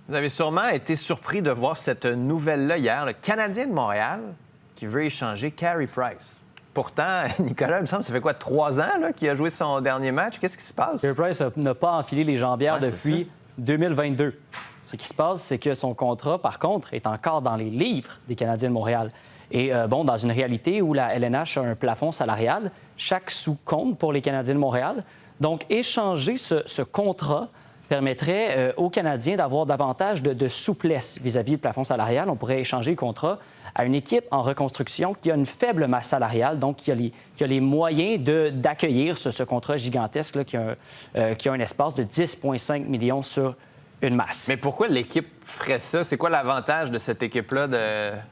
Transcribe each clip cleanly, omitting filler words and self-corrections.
Vous avez sûrement été surpris de voir cette nouvelle-là hier, le Canadien de Montréal qui veut échanger Carey Price. Pourtant, Nicolas, il me semble, ça fait quoi, 3 ans qu'il a joué son dernier match? Qu'est-ce qui se passe? Carey Price n'a pas enfilé les jambières depuis 2022. Ce qui se passe, c'est que son contrat, par contre, est encore dans les livres des Canadiens de Montréal. Et dans une réalité où la LNH a un plafond salarial, chaque sou compte pour les Canadiens de Montréal. Donc, échanger ce contrat permettrait aux Canadiens d'avoir davantage de souplesse vis-à-vis du plafond salarial. On pourrait échanger le contrat à une équipe en reconstruction qui a une faible masse salariale, donc qui a les moyens d'accueillir ce contrat gigantesque là, qui a un espace de 10,5 millions sur une masse. Mais pourquoi l'équipe ferait ça? C'est quoi l'avantage de cette équipe-là?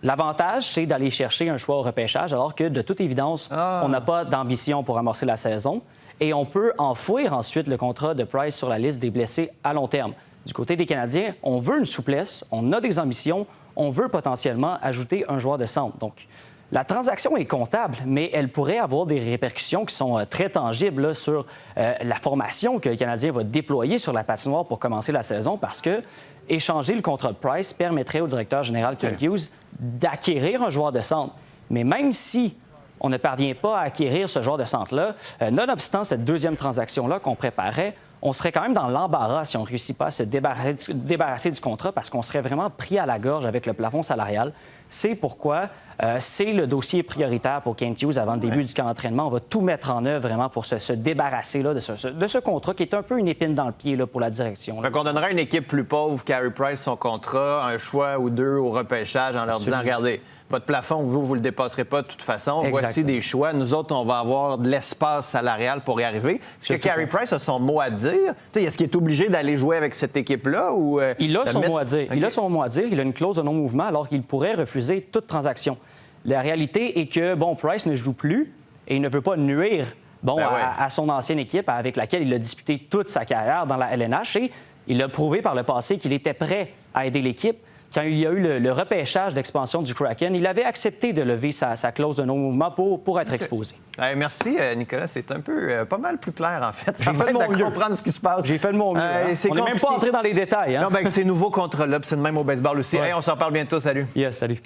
L'avantage, c'est d'aller chercher un choix au repêchage, alors que, de toute évidence, on n'a pas d'ambition pour amorcer la saison. Et on peut enfouir ensuite le contrat de Price sur la liste des blessés à long terme. Du côté des Canadiens, on veut une souplesse, on a des ambitions, on veut potentiellement ajouter un joueur de centre. Donc, la transaction est comptable, mais elle pourrait avoir des répercussions qui sont très tangibles là, sur la formation que le Canadien va déployer sur la patinoire pour commencer la saison, parce que échanger le contrat de Price permettrait au directeur général Kent Hughes d'acquérir un joueur de centre. Mais même si on ne parvient pas à acquérir ce genre de centre-là, nonobstant cette deuxième transaction-là qu'on préparait, on serait quand même dans l'embarras si on ne réussit pas à se débarrasser du contrat, parce qu'on serait vraiment pris à la gorge avec le plafond salarial. C'est pourquoi c'est le dossier prioritaire pour Kent Hughes avant le début du camp d'entraînement. On va tout mettre en œuvre vraiment pour se débarrasser là, de ce contrat qui est un peu une épine dans le pied là, pour la direction. Fait qu'on donnerait à une équipe plus pauvre, Carey Price, son contrat, un choix ou deux au repêchage en leur disant, regardez, votre plafond, vous ne le dépasserez pas de toute façon. Exactement. Voici des choix. Nous autres, on va avoir de l'espace salarial pour y arriver. Est-ce que Carey Price a son mot à dire? Est-ce qu'il est obligé d'aller jouer avec cette équipe-là? Ou, il a son mot à dire. Okay. Il a son mot à dire. Il a une clause de non-mouvement alors qu'il pourrait refuser toute transaction. La réalité est que, Price ne joue plus et il ne veut pas nuire à son ancienne équipe avec laquelle il a disputé toute sa carrière dans la LNH. Et il a prouvé par le passé qu'il était prêt à aider l'équipe. Quand il y a eu le repêchage d'expansion du Kraken, il avait accepté de lever sa clause de non-mouvement pour être exposé. Merci, Nicolas. C'est un peu pas mal plus clair, en fait. J'ai fait de mon mieux. Comprendre ce qui se passe. J'ai fait de mon mieux. On n'est même pas entré dans les détails. Non, c'est nouveau contre là, c'est de même au baseball aussi. Ouais. Hey, on s'en parle bientôt. Salut. Yes, salut.